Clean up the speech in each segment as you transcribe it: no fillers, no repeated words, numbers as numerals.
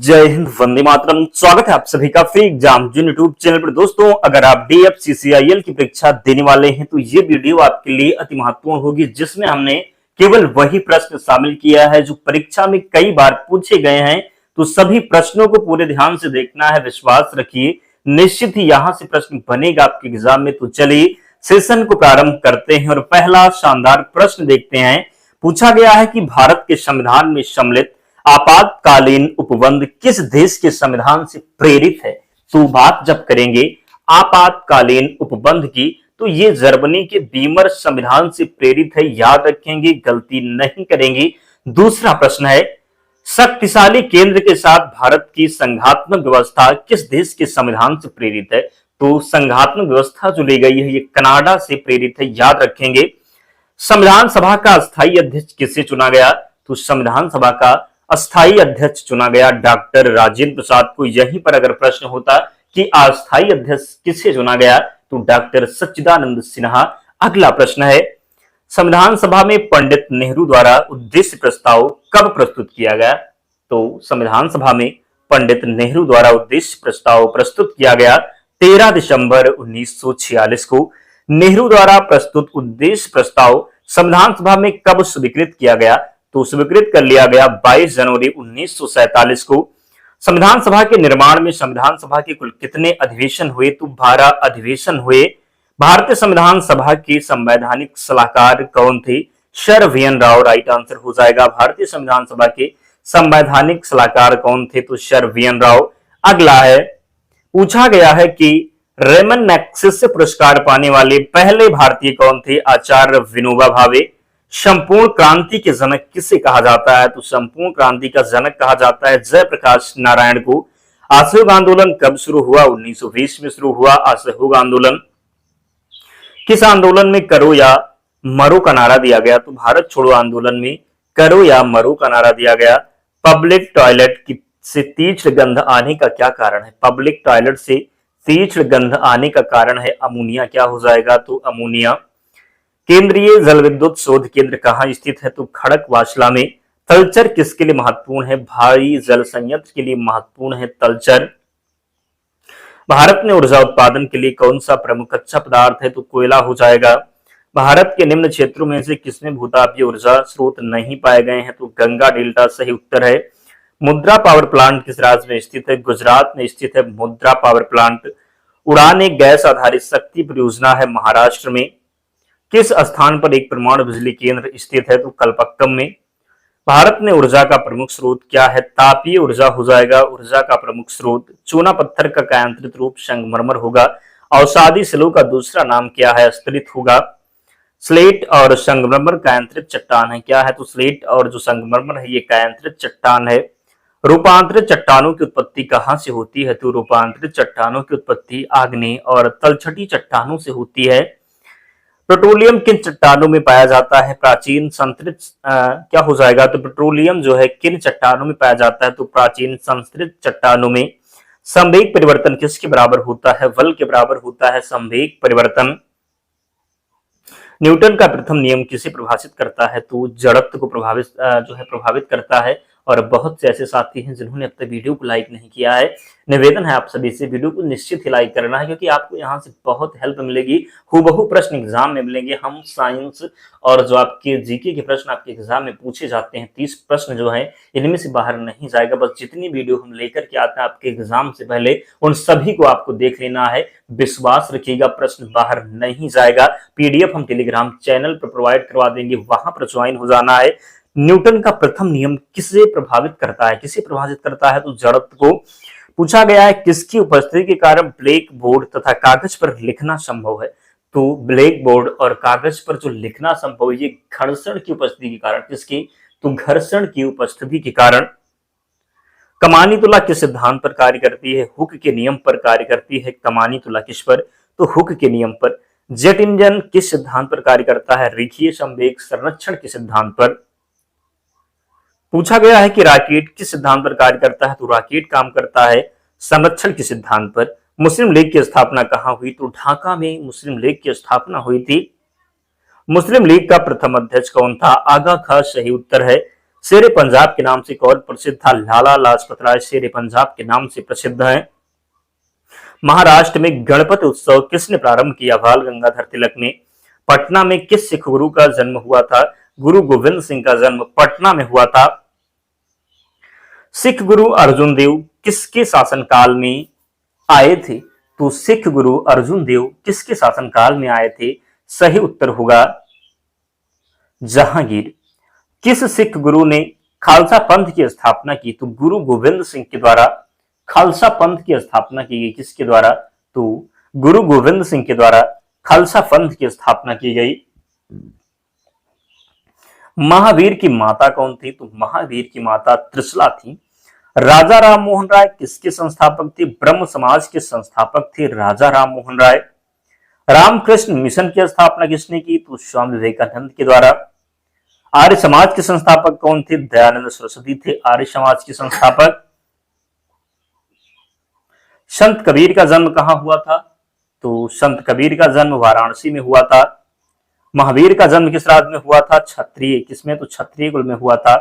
जय हिंद, वंदे मातरम। स्वागत है आप सभी का फ्री एग्जाम यूट्यूब चैनल पर। दोस्तों, अगर आप DFCCIL की परीक्षा देने वाले हैं तो ये वीडियो आपके लिए अति महत्वपूर्ण होगी, जिसमें हमने केवल वही प्रश्न शामिल किया है जो परीक्षा में कई बार पूछे गए हैं। तो सभी प्रश्नों को पूरे ध्यान से देखना है, विश्वास रखिए, निश्चित ही यहां से प्रश्न बनेगा आपके एग्जाम में। तो चलिए सेशन को प्रारंभ करते हैं और पहला शानदार प्रश्न देखते हैं। पूछा गया है कि भारत के संविधान में सम्मिलित आपातकालीन उपबंध किस देश के संविधान से प्रेरित है। तो बात जब करेंगे आपातकालीन उपबंध की तो ये जर्मनी के बीमर संविधान से प्रेरित है, याद रखेंगे, गलती नहीं करेंगे। दूसरा प्रश्न है, शक्तिशाली केंद्र के साथ भारत की संघात्मक व्यवस्था किस देश के संविधान से प्रेरित है। तो संघात्मक व्यवस्था जो ली गई है ये कनाडा से प्रेरित है, याद रखेंगे। संविधान सभा का अस्थायी अध्यक्ष किसे चुना गया। तो संविधान सभा का अस्थायी अध्यक्ष चुना गया डॉक्टर राजेंद्र प्रसाद को। यहीं पर अगर प्रश्न होता कि अस्थायी अध्यक्ष किसे चुना गया तो डॉक्टर सच्चिदानंद सिन्हा। अगला प्रश्न है, संविधान सभा में पंडित नेहरू द्वारा उद्देश्य प्रस्ताव कब प्रस्तुत किया गया। तो संविधान सभा में पंडित नेहरू द्वारा उद्देश्य प्रस्ताव प्रस्तुत किया गया 13 दिसंबर 1946 को। नेहरू द्वारा प्रस्तुत उद्देश्य प्रस्ताव संविधान सभा में कब स्वीकृत किया गया। तो स्वीकृत कर लिया गया 22 जनवरी 1947 को। संविधान सभा के निर्माण में संविधान सभा के कुल कितने अधिवेशन हुए। तो 12 अधिवेशन हुए। भारतीय संविधान सभा के संवैधानिक सलाहकार कौन थे। Sir VN Rao right answer हो जाएगा। भारतीय संविधान सभा के संवैधानिक सलाहकार कौन थे। तो सर VN राव। अगला है, पूछा गया है कि रेमन मैग्सेसे पुरस्कार पाने वाले पहले भारतीय कौन थे। आचार्य विनोबा भावे। संपूर्ण क्रांति के जनक किसे कहा जाता है। तो संपूर्ण क्रांति का जनक कहा जाता है जयप्रकाश नारायण को। असहयोग आंदोलन कब शुरू हुआ। 1920 में शुरू हुआ असहयोग आंदोलन। किस आंदोलन में करो या मरो का नारा दिया गया। तो भारत छोड़ो आंदोलन में करो या मरो का नारा दिया गया। पब्लिक टॉयलेट से तीक्ष्ण गंध आने का क्या कारण है। पब्लिक टॉयलेट से तीक्ष्ण गंध आने का कारण है अमोनिया। क्या हो जाएगा। तो अमोनिया। केंद्रीय जल विद्युत शोध केंद्र कहाँ स्थित है। तो खड़कवासला में। तलचर किसके लिए महत्वपूर्ण है। भारी जल संयंत्र के लिए महत्वपूर्ण है तलचर। भारत में ऊर्जा उत्पादन के लिए कौन सा प्रमुख कच्चा पदार्थ है। तो कोयला हो जाएगा। भारत के निम्न क्षेत्रों में से किसमें भूतापीय ऊर्जा स्रोत नहीं पाए गए हैं। तो गंगा डेल्टा सही उत्तर है। मुद्रा पावर प्लांट किस राज्य में स्थित है। गुजरात में स्थित है मुद्रा पावर प्लांट। उड़ान एक गैस आधारित शक्ति परियोजना है महाराष्ट्र में। किस स्थान पर एक परमाणु बिजली केंद्र स्थित है। तो कलपक्कम में। भारत में ऊर्जा का प्रमुख स्रोत क्या है। तापीय ऊर्जा हो जाएगा। ऊर्जा का प्रमुख स्रोत चूना पत्थर का कायांत्रित रूप संगमरमर होगा। अवसादी शिलाओं का दूसरा नाम क्या है। स्तरित होगा। स्लेट और संगमरमर कायांत्रित चट्टान है। क्या है। तो स्लेट और जो संगमरमर है ये कायांत्रित चट्टान है। रूपांतरित चट्टानों की उत्पत्ति कहां से होती है। तो रूपांतरित चट्टानों की उत्पत्ति आग्नेय और तलछटी चट्टानों से होती है। पेट्रोलियम किन चट्टानों में पाया जाता है। प्राचीन संतृत क्या हो जाएगा। तो पेट्रोलियम जो है किन चट्टानों में पाया जाता है। तो प्राचीन संतृत चट्टानों में। संवेग परिवर्तन किसके बराबर होता है। बल के बराबर होता है संवेग परिवर्तन। न्यूटन का प्रथम नियम किसे प्रभावित करता है। तो जड़त्व को प्रभावित करता है। और बहुत से ऐसे साथी हैं जिन्होंने अब तक वीडियो को लाइक नहीं किया है। निवेदन है आप सभी से वीडियो को निश्चित ही लाइक करना है, क्योंकि आपको यहाँ से बहुत हेल्प मिलेगी। हूबहू प्रश्न एग्जाम में मिलेंगे। हम साइंस और जो आपके जीके के प्रश्न आपके एग्जाम में पूछे जाते हैं 30 प्रश्न जो हैं इनमें से बाहर नहीं जाएगा। बस जितनी वीडियो हम लेकर के आते हैं आपके एग्जाम से पहले उन सभी को आपको देख लेना है। विश्वास रखिएगा, प्रश्न बाहर नहीं जाएगा। PDF हम टेलीग्राम चैनल पर प्रोवाइड करवा देंगे, वहां पर ज्वाइन हो जाना है। न्यूटन का प्रथम नियम किसे प्रभावित करता है। किसे प्रभावित करता है। तो जड़त्व को। पूछा गया है किसकी उपस्थिति के कारण ब्लैक बोर्ड तथा कागज पर लिखना संभव है। तो ब्लैक बोर्ड और कागज पर जो लिखना संभव है ये घर्षण की उपस्थिति के कारण। किसकी। तो घर्षण की उपस्थिति के कारण। कमानी तुला किस सिद्धांत पर कार्य करती है। हुक के नियम पर कार्य करती है। कमानी तुला किस पर। तो हुक के नियम पर। जेट इंजन किस सिद्धांत पर कार्य करता है। रेखीय संवेग संरक्षण के सिद्धांत पर। पूछा गया है कि रॉकेट किस सिद्धांत पर कार्य करता है। तो रॉकेट काम करता है संरक्षण के सिद्धांत पर। मुस्लिम लीग की स्थापना कहां हुई। तो ढाका में मुस्लिम लीग की स्थापना हुई थी। मुस्लिम लीग का प्रथम अध्यक्ष कौन था। आगा खां सही उत्तर है। शेरे पंजाब के नाम से कौन प्रसिद्ध था? लाला लाजपत राय शेरे पंजाब के नाम से प्रसिद्ध हैं। महाराष्ट्र में गणपति उत्सव किसने प्रारंभ किया? बाल गंगाधर तिलक ने। पटना में किस सिख गुरु का जन्म हुआ था? गुरु गोविंद सिंह का जन्म पटना में हुआ था। सिख गुरु अर्जुन देव किसके शासनकाल में आए थे? तो सिख गुरु अर्जुन देव किसके शासनकाल में आए थे? सही उत्तर होगा जहांगीर। किस सिख गुरु ने खालसा पंथ की स्थापना की? तो गुरु गोविंद सिंह के द्वारा खालसा पंथ की स्थापना की गई। किसके द्वारा? तो गुरु गोविंद सिंह के द्वारा खालसा पंथ की स्थापना की गई। महावीर की माता कौन थी? तो महावीर की माता त्रिशला थी। राजा राम मोहन राय किसके संस्थापक थे? ब्रह्म समाज के संस्थापक थे राजा राम मोहन राय। रामकृष्ण मिशन की स्थापना किसने की? तो स्वामी विवेकानंद के द्वारा। आर्य समाज के संस्थापक कौन थे? दयानंद सरस्वती थे आर्य समाज के संस्थापक। संत कबीर का जन्म कहां हुआ था? तो संत कबीर का जन्म वाराणसी में हुआ था। महावीर का जन्म किस राज्य में हुआ था? क्षत्रिय किसमें? तो क्षत्रिय कुल में हुआ था।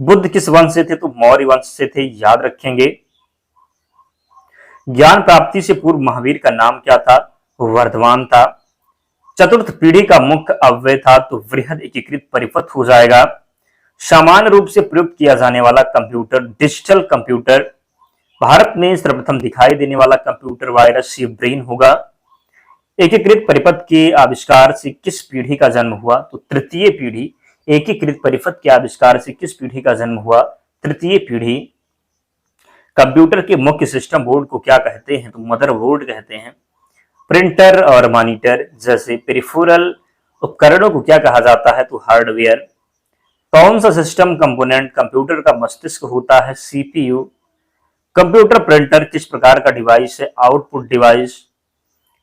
बुद्ध किस वंश से थे? तो मौर्य वंश से थे, याद रखेंगे। ज्ञान प्राप्ति से पूर्व महावीर का नाम क्या था? वर्धमान था। चतुर्थ पीढ़ी का मुख्य अव्यय था, तो वृहद एकीकृत परिपथ हो जाएगा। सामान्य रूप से प्रयुक्त किया जाने वाला कंप्यूटर डिजिटल कंप्यूटर। भारत में सर्वप्रथम दिखाई देने वाला कंप्यूटर वायरस ये ब्रेन होगा। एकीकृत परिपथ के आविष्कार से किस पीढ़ी का जन्म हुआ? तो तृतीय पीढ़ी। एकीकृत परिपथ के आविष्कार से किस पीढ़ी का जन्म हुआ? तृतीय पीढ़ी। कंप्यूटर के मुख्य सिस्टम बोर्ड को क्या कहते हैं? तो मदरबोर्ड कहते हैं। प्रिंटर और मॉनिटर जैसे पेरिफेरल उपकरणों को क्या कहा जाता है? तो हार्डवेयर। कौन सा सिस्टम कंपोनेंट कंप्यूटर का मस्तिष्क होता है? सीपीयू। कंप्यूटर प्रिंटर किस प्रकार का डिवाइस है? Output device.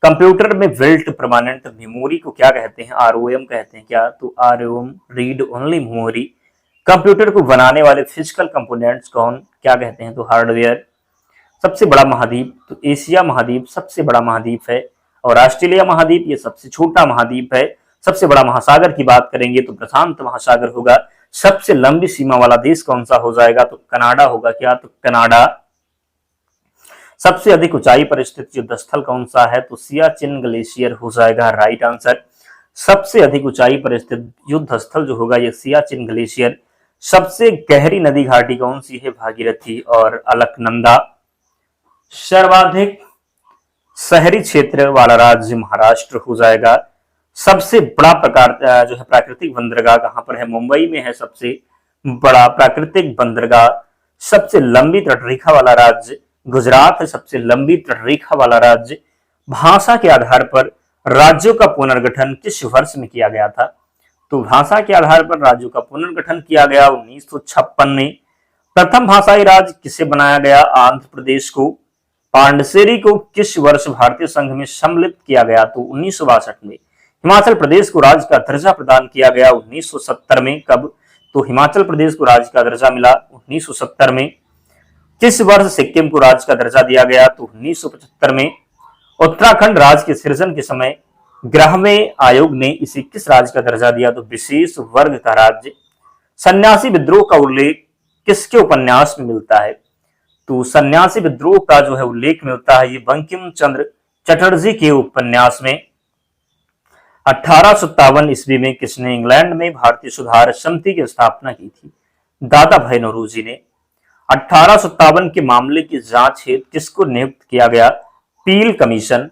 कंप्यूटर में बिल्ट परमानेंट मेमोरी को क्या कहते हैं? आरओएम कहते हैं। क्या? तो ROM read only memory. Computer को बनाने वाले फिजिकल कंपोनेंट्स कौन क्या कहते हैं? तो हार्डवेयर। सबसे बड़ा महाद्वीप? तो एशिया महाद्वीप सबसे बड़ा महाद्वीप है और ऑस्ट्रेलिया महाद्वीप ये सबसे छोटा महाद्वीप है। सबसे बड़ा महासागर की बात करेंगे तो प्रशांत महासागर होगा। सबसे लंबी सीमा वाला देश कौन सा हो जाएगा? तो कनाडा होगा। क्या? तो कनाडा। सबसे अधिक ऊंचाई पर स्थित युद्ध स्थल कौन सा है? तो सियाचिन ग्लेशियर हो जाएगा राइट आंसर। सबसे अधिक ऊंचाई पर स्थित युद्ध स्थल जो होगा ये सियाचिन ग्लेशियर। सबसे गहरी नदी घाटी कौन सी है? भागीरथी और अलकनंदा। सर्वाधिक शहरी क्षेत्र वाला राज्य महाराष्ट्र हो जाएगा। सबसे बड़ा प्रकार जो है प्राकृतिक बंदरगाह कहां पर है? मुंबई में है सबसे बड़ा प्राकृतिक बंदरगाह। सबसे लंबी तटरेखा वाला राज्य गुजरात है। सबसे लंबी तटरेखा वाला राज्य। भाषा के आधार पर राज्यों का पुनर्गठन किस वर्ष में किया गया था? तो भाषा के आधार पर राज्यों का पुनर्गठन किया गया 1956 में। प्रथम भाषाई राज्य किसे बनाया गया? आंध्र प्रदेश को। पांडिचेरी को किस वर्ष भारतीय संघ में सम्मिलित किया गया? तो 1962 में। हिमाचल प्रदेश को राज्य का दर्जा प्रदान किया गया 1970 में। कब? तो हिमाचल प्रदेश को राज्य का दर्जा मिला 1970 में। किस वर्ष सिक्किम को राज्य का दर्जा दिया गया? तो 1975 में। उत्तराखंड राज्य के सृजन के समय ग्राम्य आयोग ने इसे किस राज्य का दर्जा दिया? तो विशेष वर्ग का राज्य। सन्यासी विद्रोह का उल्लेख किसके उपन्यास में मिलता है? तो सन्यासी विद्रोह का जो है उल्लेख मिलता है ये बंकिम चंद्र चटर्जी के उपन्यास में। 1857 ईस्वी में किसने इंग्लैंड में भारतीय सुधार समिति की स्थापना की थी? दादा भाई नौरोजी ने। 1857 के मामले की जांच हेतु किसको नियुक्त किया गया? पील कमीशन।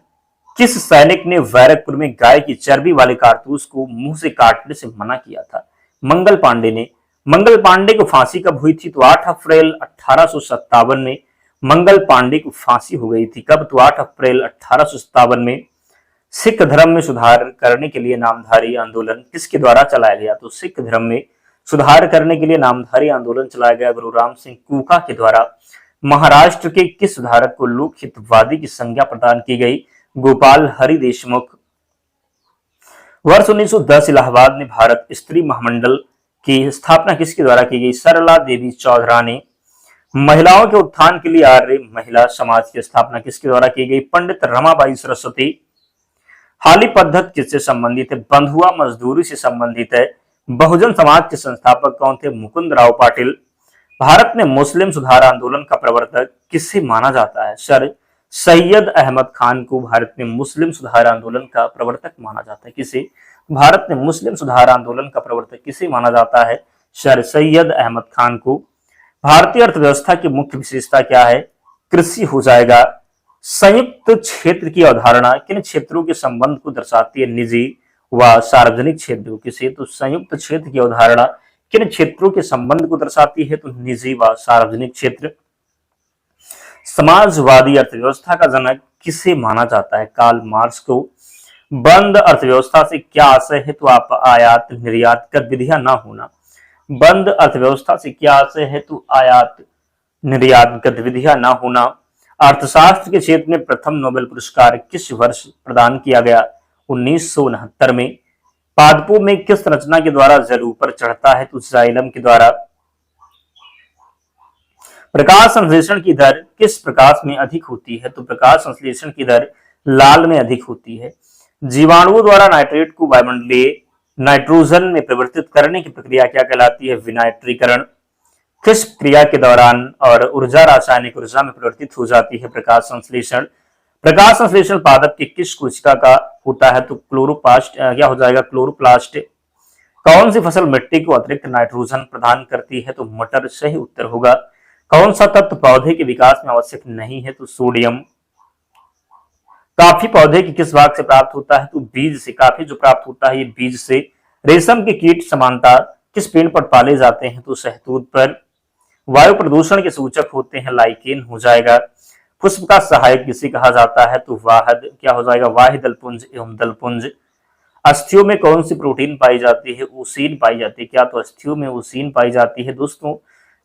किस सैनिक ने बैरकपुर में गाय की चर्बी वाले कारतूस को मुंह से काटने से मना किया था? मंगल पांडे ने। मंगल पांडे को फांसी कब हुई थी? तो 8 अप्रैल 1857 में मंगल पांडे को फांसी हो गई थी। कब? तो 8 अप्रैल 1857 में। सिख धर्म में सुधार करने के लिए नामधारी आंदोलन किसके द्वारा चलाया गया? तो सिख धर्म में सुधार करने के लिए नामधारी आंदोलन चलाया गया गुरु राम सिंह कुका के द्वारा। महाराष्ट्र के किस सुधारक को लोक हितवादी की संज्ञा प्रदान की गई? गोपाल हरि देशमुख। वर्ष 1910 इलाहाबाद में भारत स्त्री महामंडल की स्थापना किसके द्वारा की गई? सरला देवी चौधरा ने। महिलाओं के उत्थान के लिए आर्य महिला समाज की स्थापना किसके द्वारा की गई? पंडित रमाबाई सरस्वती। हाली पद्धत किससे संबंधित है? बंधुआ मजदूरी से संबंधित है। बहुजन समाज के संस्थापक कौन थे? मुकुंद राव पाटिल। भारत में मुस्लिम सुधार आंदोलन का प्रवर्तक किसे माना जाता है? सर सैयद अहमद खान को भारत में मुस्लिम सुधार आंदोलन का प्रवर्तक माना जाता है। किसे? भारत में मुस्लिम सुधार आंदोलन का प्रवर्तक किसे माना जाता है? सर सैयद अहमद खान को। भारतीय अर्थव्यवस्था की मुख्य विशेषता क्या है? कृषि हो जाएगा। संयुक्त क्षेत्र की अवधारणा किन क्षेत्रों के संबंध को दर्शाती है? निजी व सार्वजनिक क्षेत्र। किसे? तो संयुक्त क्षेत्र की अवधारणा किन क्षेत्रों के संबंध को दर्शाती है? तो निजी व सार्वजनिक क्षेत्र। समाजवादी अर्थव्यवस्था का जनक किसे माना जाता है? कार्ल मार्क्स को। बंद अर्थव्यवस्था से क्या आशय है? तो आप आयात निर्यात गतिविधियां ना होना। बंद अर्थव्यवस्था से क्या आशय है? तो आयात निर्यात गतिविधियां ना होना। अर्थशास्त्र के क्षेत्र में प्रथम नोबेल पुरस्कार किस वर्ष प्रदान किया गया? 1969 में। पादपों में किस रचना के द्वारा जल ऊपर चढ़ता है? तो जाइलम के द्वारा। प्रकाश संश्लेषण की दर किस प्रकाश में अधिक होती है? तो प्रकाश संश्लेषण की दर लाल में अधिक होती है। जीवाणुओं द्वारा नाइट्रेट को वायुमंडलीय नाइट्रोजन में परिवर्तित करने की प्रक्रिया क्या कहलाती है? विनाइट्रीकरण। किस क्रिया के दौरान और ऊर्जा रासायनिक ऊर्जा में परिवर्तित हो जाती है? प्रकाश संश्लेषण। प्रकाश संश्लेषण पादप की किस कोशिका का होता है? तो क्लोरोप्लास्ट क्या हो जाएगा? क्लोरोप्लास्ट। कौन सी फसल मिट्टी को अतिरिक्त नाइट्रोजन प्रदान करती है? तो मटर सही उत्तर होगा। कौन सा तत्व पौधे के विकास में आवश्यक नहीं है? तो सोडियम। काफी पौधे के किस भाग से प्राप्त होता है? तो बीज से। काफी जो प्राप्त होता है ये बीज से। रेशम के कीट समानता किस पेड़ पर पाले जाते हैं? तो शहतूत पर। वायु प्रदूषण के सूचक होते हैं लाइकेन हो जाएगा। पुष्प का सहायक किसे कहा जाता है? तो वाहद क्या हो जाएगा? वाह्य दलपुंज एवं दलपुंज। अस्थियों में कौन सी प्रोटीन पाई जाती है? ओसीन पाई जाती है। क्या? तो अस्थियों में ओसीन पाई जाती है। दोस्तों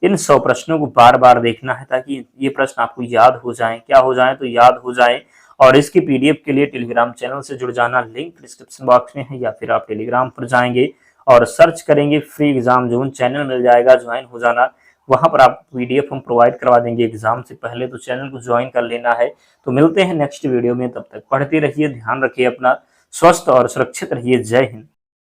इन 100 प्रश्नों को बार बार देखना है ताकि ये प्रश्न आपको याद हो जाएं। क्या हो जाएं? तो याद हो जाएं। और इसकी पीडीएफ के लिए टेलीग्राम चैनल से जुड़ जाना, लिंक डिस्क्रिप्शन बॉक्स में है, या फिर आप टेलीग्राम पर जाएंगे और सर्च करेंगे फ्री एग्जाम जोन, चैनल मिल जाएगा, ज्वाइन हो जाना। वहां पर आप पीडीएफ हम प्रोवाइड करवा देंगे एग्जाम से पहले, तो चैनल को ज्वाइन कर लेना है। तो मिलते हैं नेक्स्ट वीडियो में, तब तक पढ़ते रहिए, ध्यान रखिए अपना, स्वस्थ और सुरक्षित रहिए। जय हिंद।